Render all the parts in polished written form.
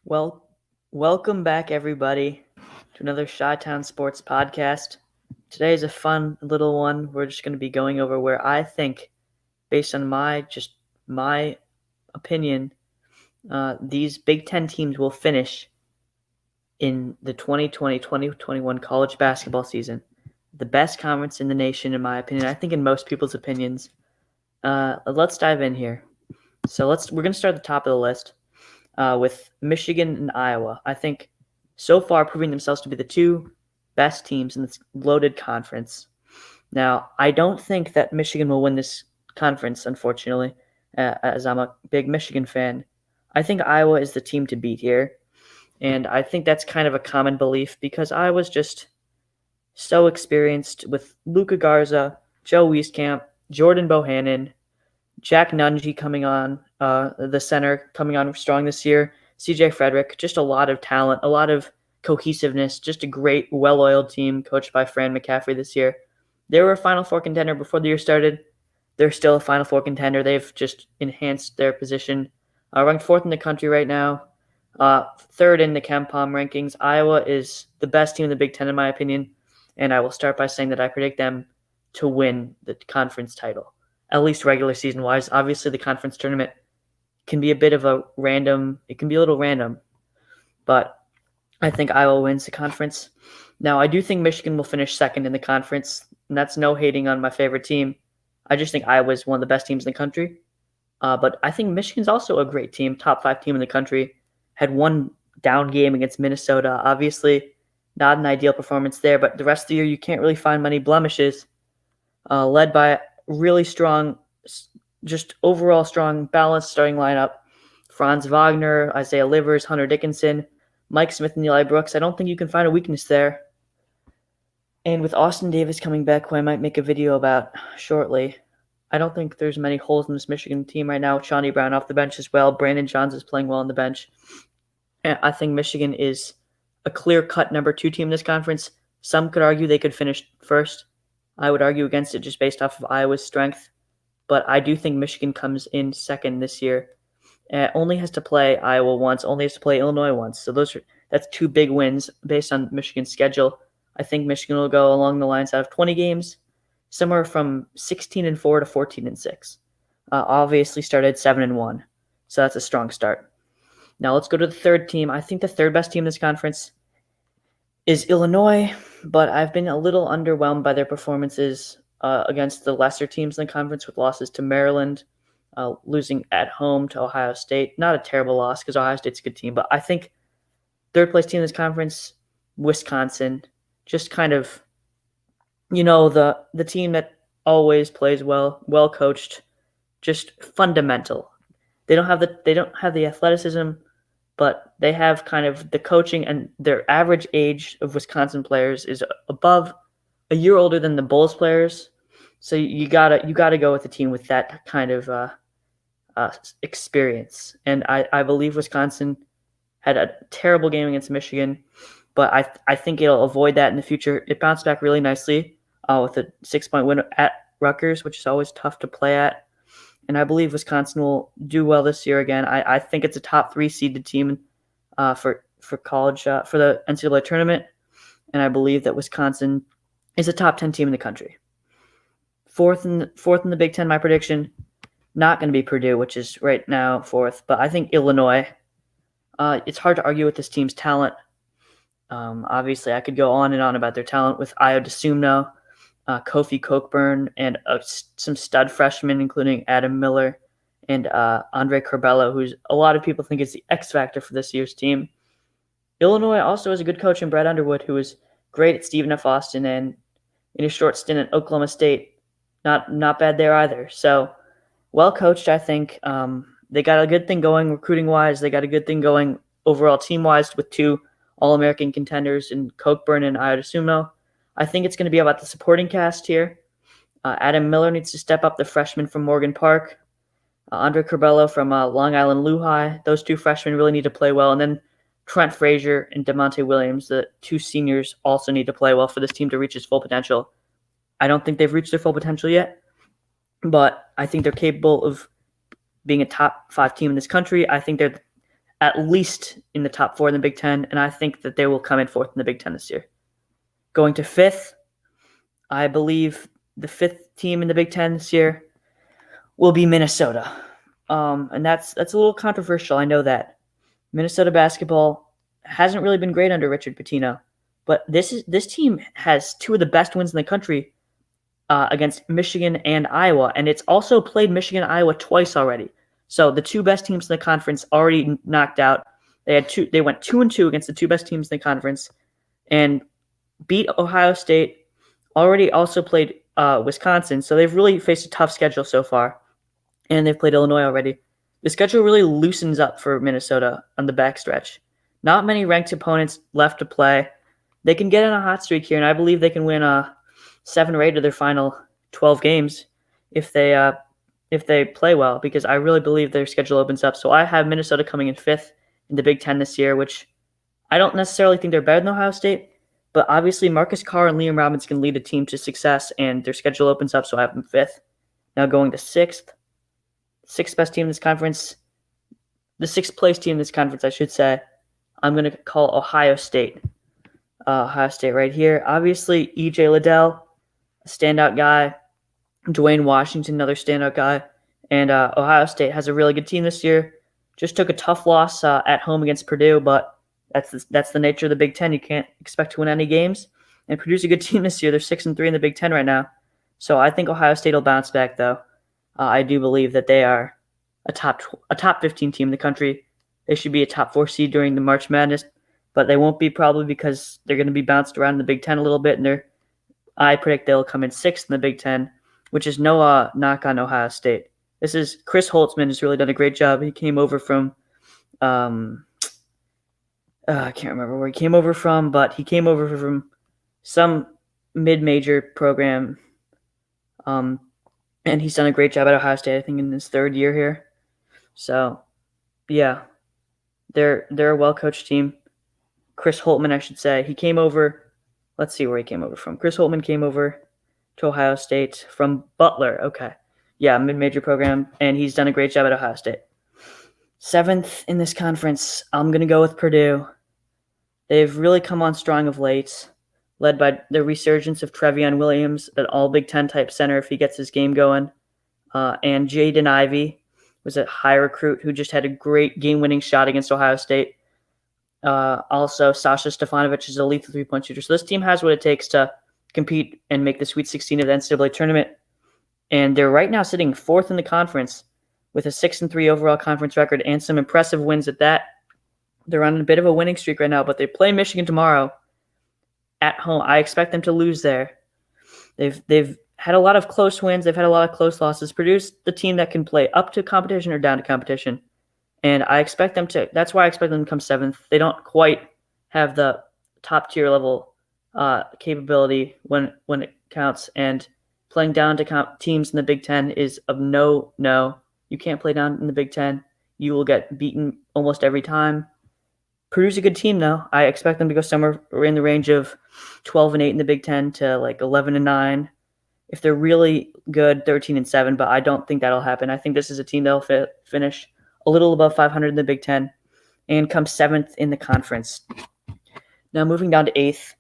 Well, welcome back, everybody, to another Chi-Town Sports podcast. Today is a fun little one. We're just going to be going over where I think, based on my opinion, these Big Ten teams will finish in the 2020-2021 college basketball season. The best conference in the nation, in my opinion. I think in most people's opinions. Let's dive in here. We're going to start at the top of the list. With Michigan and Iowa. I think so far proving themselves to be the two best teams in this loaded conference. Now, I don't think that Michigan will win this conference, unfortunately, as I'm a big Michigan fan. I think Iowa is the team to beat here, and I think that's kind of a common belief because Iowa's just so experienced with Luka Garza, Joe Wieskamp, Jordan Bohannon, Jack Nungy coming on, the center coming on strong this year. CJ Frederick, just a lot of talent, a lot of cohesiveness, just a great, well-oiled team coached by Fran McCaffrey this year. They were a Final Four contender before the year started. They're still a Final Four contender. They've just enhanced their position. Ranked fourth in the country right now, third in the KenPom rankings. Iowa is the best team in the Big Ten, in my opinion, and I will start by saying that I predict them to win the conference title, at least regular season wise. Obviously, the conference tournament can be a bit of a random, it can be a little random, but I think Iowa wins the conference. Now, I do think Michigan will finish second in the conference, and that's no hating on my favorite team. I just think Iowa is one of the best teams in the country. But I think Michigan's also a great team, top 5 team in the country. Had one down game against Minnesota. Obviously, not an ideal performance there, but the rest of the year you can't really find many blemishes. Led by really strong, just overall strong, balanced starting lineup. Franz Wagner, Isaiah Livers, Hunter Dickinson, Mike Smith, and Eli Brooks. I don't think you can find a weakness there. And with Austin Davis coming back, who I might make a video about shortly, I don't think there's many holes in this Michigan team right now. Shawnee Brown off the bench as well. Brandon Johns is playing well on the bench. And I think Michigan is a clear-cut number 2 team in this conference. Some could argue they could finish first. I would argue against it just based off of Iowa's strength. But I do think Michigan comes in second this year. Only has to play Iowa once, only has to play Illinois once. So that's 2 big wins based on Michigan's schedule. I think Michigan will go along the lines out of 20 games, somewhere from 16-4 to 14-6. Obviously started 7-1, so that's a strong start. Now let's go to the third team. I think the third best team in this conference is Illinois, but I've been a little underwhelmed by their performances against the lesser teams in the conference with losses to Maryland, losing at home to Ohio State. Not a terrible loss because Ohio State's a good team, but I think third place team in this conference, Wisconsin, just kind of, the team that always plays well coached, just fundamental. They don't have the athleticism, but they have kind of the coaching, and their average age of Wisconsin players is above a year older than the Bulls players. So you gotta go with a team with that kind of experience. And I believe Wisconsin had a terrible game against Michigan, but I think it'll avoid that in the future. It bounced back really nicely with a 6-point win at Rutgers, which is always tough to play at. And I believe Wisconsin will do well this year again. I think it's a top 3 seeded team for college for the NCAA tournament, and I believe that Wisconsin is a top 10 team in the country. Fourth in the Big Ten, my prediction, not going to be Purdue, which is right now fourth, but I think Illinois. It's hard to argue with this team's talent. Obviously, I could go on and on about their talent with Ayo Dosunmu, Kofi Cockburn, and some stud freshmen, including Adam Miller and Andre Curbelo, who's a lot of people think is the X factor for this year's team. Illinois also has a good coach in Brett Underwood, who was great at Stephen F. Austin and in a short stint at Oklahoma State. Not bad there either. So well coached, I think. They got a good thing going recruiting-wise. They got a good thing going overall team-wise with 2 All-American contenders in Cockburn and Ayo Dosunmu. I think it's going to be about the supporting cast here. Adam Miller needs to step up, the freshman from Morgan Park. Andre Curbelo from Long Island Lehigh. Those 2 freshmen really need to play well. And then Trent Frazier and DeMonte Williams, the 2 seniors, also need to play well for this team to reach its full potential. I don't think they've reached their full potential yet, but I think they're capable of being a top 5 team in this country. I think they're at least in the top 4 in the Big Ten, and I think that they will come in 4th in the Big Ten this year. Going to 5th, I believe the 5th team in the Big Ten this year will be Minnesota. And that's a little controversial. I know that. Minnesota basketball hasn't really been great under Richard Pitino, but this team has 2 of the best wins in the country against Michigan and Iowa, and it's also played Michigan and Iowa twice already. So the 2 best teams in the conference already knocked out. They went 2-2 against the 2 best teams in the conference, and beat Ohio State. Already also played Wisconsin, so they've really faced a tough schedule so far, and they've played Illinois already. The schedule really loosens up for Minnesota on the backstretch. Not many ranked opponents left to play. They can get in a hot streak here, and I believe they can win 7 or 8 of their final 12 games if they play well, because I really believe their schedule opens up. So I have Minnesota coming in 5th in the Big Ten this year, which I don't necessarily think they're better than Ohio State, but obviously Marcus Carr and Liam Robbins can lead a team to success, and their schedule opens up, so I have them 5th. Now going to 6th. 6th best team in this conference. The 6th place team in this conference, I should say. I'm going to call Ohio State. Ohio State right here. Obviously, E.J. Liddell, a standout guy. Dwayne Washington, another standout guy. And Ohio State has a really good team this year. Just took a tough loss at home against Purdue, but that's the nature of the Big Ten. You can't expect to win any games. And Purdue's a good team this year. They're 6-3 in the Big Ten right now. So I think Ohio State will bounce back, though. I do believe that they are a top 15 team in the country. They should be a top 4 seed during the March Madness, but they won't be probably because they're going to be bounced around in the Big Ten a little bit. And I predict they'll come in 6th in the Big Ten, which is no knock on Ohio State. This is Chris Holtzman has really done a great job. He came over from I can't remember where he came over from, but he came over from some mid-major program. And he's done a great job at Ohio State, I think, in his 3rd year here. So, yeah, they're a well-coached team. Chris Holtmann, I should say. He came over. Let's see where he came over from. Chris Holtmann came over to Ohio State from Butler. Okay. Yeah, mid-major program, and he's done a great job at Ohio State. 7th in this conference, I'm going to go with Purdue. They've really come on strong of late, led by the resurgence of Trevion Williams, an all Big Ten type center if he gets his game going. And Jaden Ivey was a high recruit who just had a great game-winning shot against Ohio State. Also, Sasha Stefanovic is a lethal three-point shooter. So this team has what it takes to compete and make the Sweet 16 of the NCAA tournament. And they're right now sitting 4th in the conference with a 6-3 overall conference record and some impressive wins at that. They're on a bit of a winning streak right now, but they play Michigan tomorrow at home. I expect them to lose there. They've had a lot of close wins. They've had a lot of close losses. Purdue's the team that can play up to competition or down to competition. And I expect them to – that's why I expect them to come 7th. They don't quite have the top-tier level capability when it counts. And playing down to teams in the Big Ten is of no. You can't play down in the Big Ten. You will get beaten almost every time. Purdue's a good team, though. I expect them to go somewhere in the range of 12-8 in the Big Ten to like 11-9. If they're really good, 13-7, but I don't think that'll happen. I think this is a team that'll finish a little above 500 in the Big Ten and come 7th in the conference. Now moving down to 8th.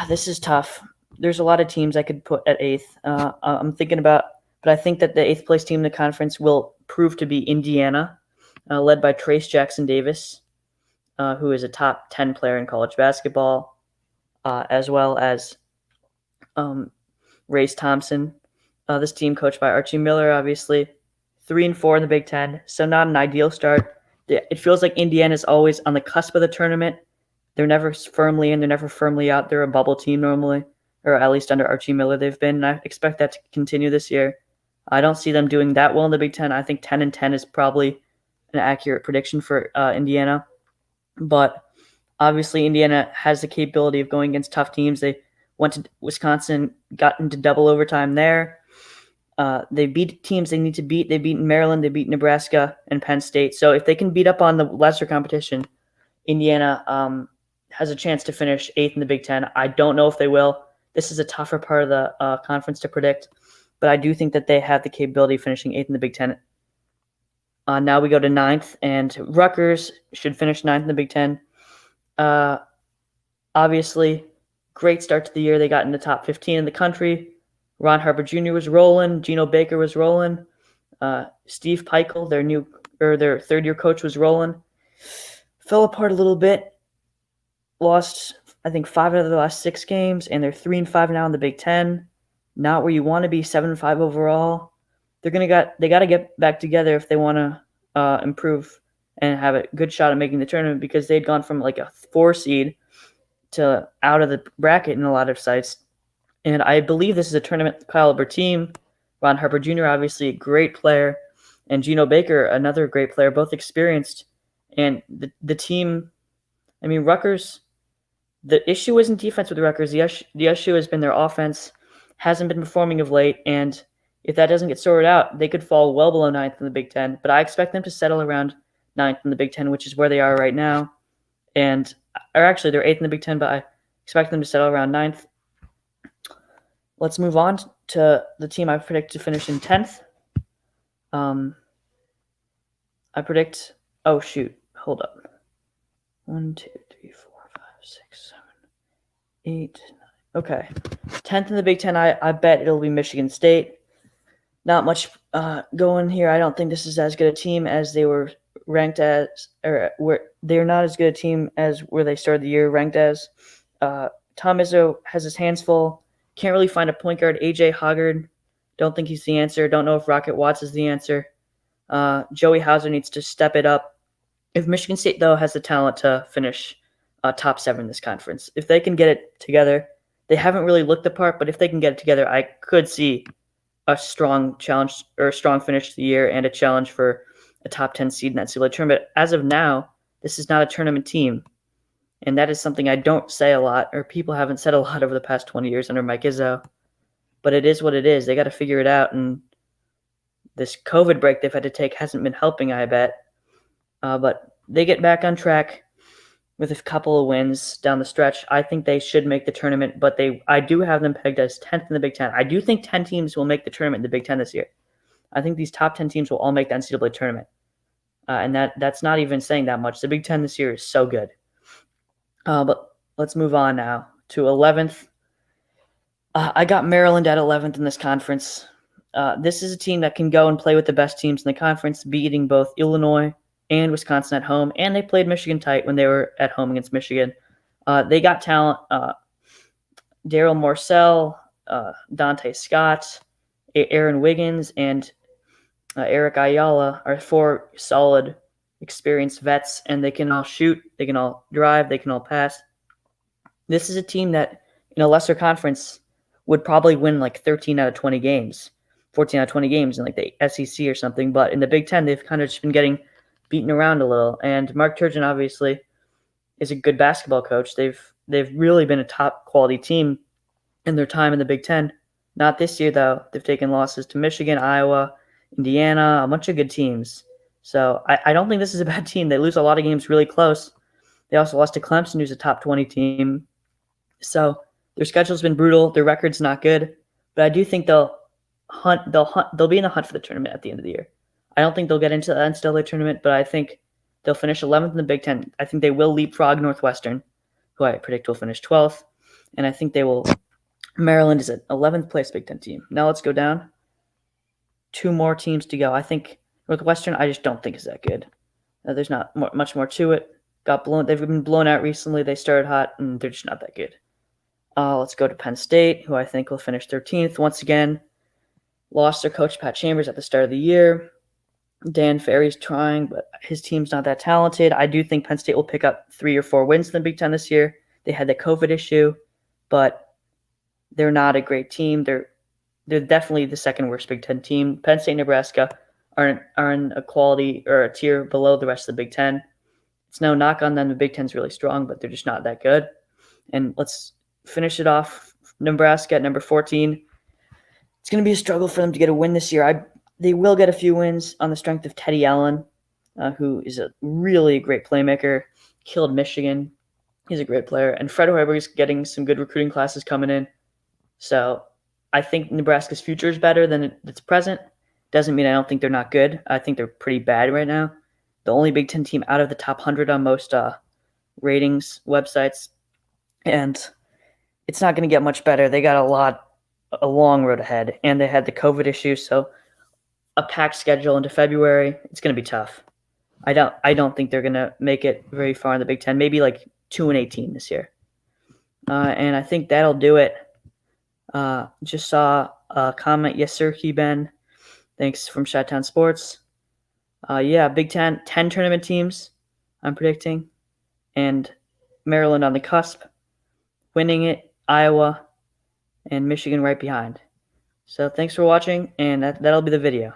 This is tough. There's a lot of teams I could put at 8th. I'm thinking about, but I think that the 8th place team in the conference will prove to be Indiana, led by Trace Jackson Davis, who is a top 10 player in college basketball, as well as Race Thompson. This team coached by Archie Miller, obviously. 3-4 in the Big Ten, so not an ideal start. It feels like Indiana is always on the cusp of the tournament. They're never firmly in, they're never firmly out. They're a bubble team normally, or at least under Archie Miller they've been, and I expect that to continue this year. I don't see them doing that well in the Big Ten. I think 10-10 is probably an accurate prediction for Indiana. But obviously Indiana has the capability of going against tough teams. They went to Wisconsin, got into double overtime there. They beat teams they need to beat. They beat Maryland, they beat Nebraska and Penn State. So if they can beat up on the lesser competition, Indiana has a chance to finish 8th in the Big Ten. I don't know if they will. This is a tougher part of the conference to predict, but I do think that they have the capability of finishing 8th in the Big Ten. Now we go to 9th, and Rutgers should finish 9th in the Big Ten. Obviously, great start to the year. They got in the top 15 in the country. Ron Harper Jr. was rolling. Geno Baker was rolling. Steve Peichel, their third-year coach, was rolling. Fell apart a little bit. Lost, I think, 5 out of the last 6 games, and they're 3-5 now in the Big Ten. Not where you want to be, 7-5 overall. They got to get back together if they want to improve and have a good shot at making the tournament, because they'd gone from like a 4 seed to out of the bracket in a lot of sites. And I believe this is a tournament caliber team. Ron Harper Jr., obviously a great player, and Geno Baker, another great player, both experienced. And the team, I mean, Rutgers, the issue isn't defense with Rutgers. The issue has been their offense hasn't been performing of late, and if that doesn't get sorted out, they could fall well below 9th in the Big Ten. But I expect them to settle around 9th in the Big Ten, which is where they are right now. Or actually, they're 8th in the Big Ten, but I expect them to settle around 9th. Let's move on to the team I predict to finish in 10th. I predict. Oh, shoot. Hold up. 1, 2, 3, 4, 5, 6, 7, 8, 9. Okay. 10th in the Big Ten, I bet it'll be Michigan State. Not much going here. I don't think this is as good a team as they were ranked as, or where they're not as good a team as where they started the year ranked as. Tom Izzo has his hands full. Can't really find a point guard. AJ Hoggard, don't think he's the answer. Don't know if Rocket Watts is the answer. Joey Hauser needs to step it up. If Michigan State, though, has the talent to finish top 7 in this conference, if they can get it together, they haven't really looked the part, but if they can get it together, I could see a strong challenge or a strong finish to the year and a challenge for a top 10 seed in that NCAA tournament. As of now, this is not a tournament team, and that is something I don't say a lot, or people haven't said a lot over the past 20 years under Mike Izzo, but it is what it is. They got to figure it out, and this COVID break they've had to take hasn't been helping, I bet. But they get back on track with a couple of wins down the stretch. I think they should make the tournament, but I do have them pegged as 10th in the Big Ten. I do think 10 teams will make the tournament in the Big Ten this year. I think these top 10 teams will all make the NCAA tournament. And that's not even saying that much. The Big Ten this year is so good. But let's move on now to 11th. I got Maryland at 11th in this conference. This is a team that can go and play with the best teams in the conference, beating both Illinois and Wisconsin at home, and they played Michigan tight when they were at home against Michigan. They got talent. Daryl Morcell, Dante Scott, Aaron Wiggins, and Eric Ayala are 4 solid, experienced vets, and they can all shoot, they can all drive, they can all pass. This is a team that, in a lesser conference, would probably win like 13 out of 20 games, 14 out of 20 games in like the SEC or something, but in the Big Ten, they've kind of just been getting beaten around a little. And Mark Turgeon obviously is a good basketball coach. They've really been a top quality team in their time in the Big Ten. Not this year though. They've taken losses to Michigan, Iowa, Indiana, a bunch of good teams. So I don't think this is a bad team. They lose a lot of games really close. They also lost to Clemson, who's a top 20 team. So their schedule's been brutal. Their record's not good, but I do think they'll be in the hunt for the tournament at the end of the year. I don't think they'll get into the NCAA tournament, but I think they'll finish 11th in the Big Ten. I think they will leapfrog Northwestern, who I predict will finish 12th. And I think Maryland is an 11th place Big Ten team. Now let's go down. 2 more teams to go. I think Northwestern, I just don't think is that good. There's not much more to it. They've been blown out recently. They started hot, and they're just not that good. Let's go to Penn State, who I think will finish 13th. Once again, lost their coach, Pat Chambers, at the start of the year. Dan Ferry's trying, but his team's not that talented. I do think Penn State will pick up 3 or 4 wins in the Big Ten this year. They had the COVID issue, but they're not a great team. They're definitely the second worst Big Ten team. Penn State and Nebraska are in a quality or a tier below the rest of the Big Ten. It's no knock on them. The Big Ten's really strong, but they're just not that good. And let's finish it off. Nebraska at number 14. It's going to be a struggle for them to get a win this year. They will get a few wins on the strength of Teddy Allen, who is a really great playmaker, killed Michigan. He's a great player. And Fred Hoiberg's getting some good recruiting classes coming in. So I think Nebraska's future is better than its present. Doesn't mean I don't think they're not good. I think they're pretty bad right now. The only Big Ten team out of the top 100 on most ratings websites, and it's not going to get much better. They got a long road ahead, and they had the COVID issue, so a packed schedule into February. It's going to be tough. I don't think they're going to make it very far in the Big Ten. Maybe like 2-18 this year. And I think that'll do it. Just saw a comment. Yes, sir, Ben. Thanks from Chi-Town Sports. Yeah, Big Ten, 10 tournament teams, I'm predicting. And Maryland on the cusp, winning it, Iowa, and Michigan right behind. So thanks for watching, and that'll be the video.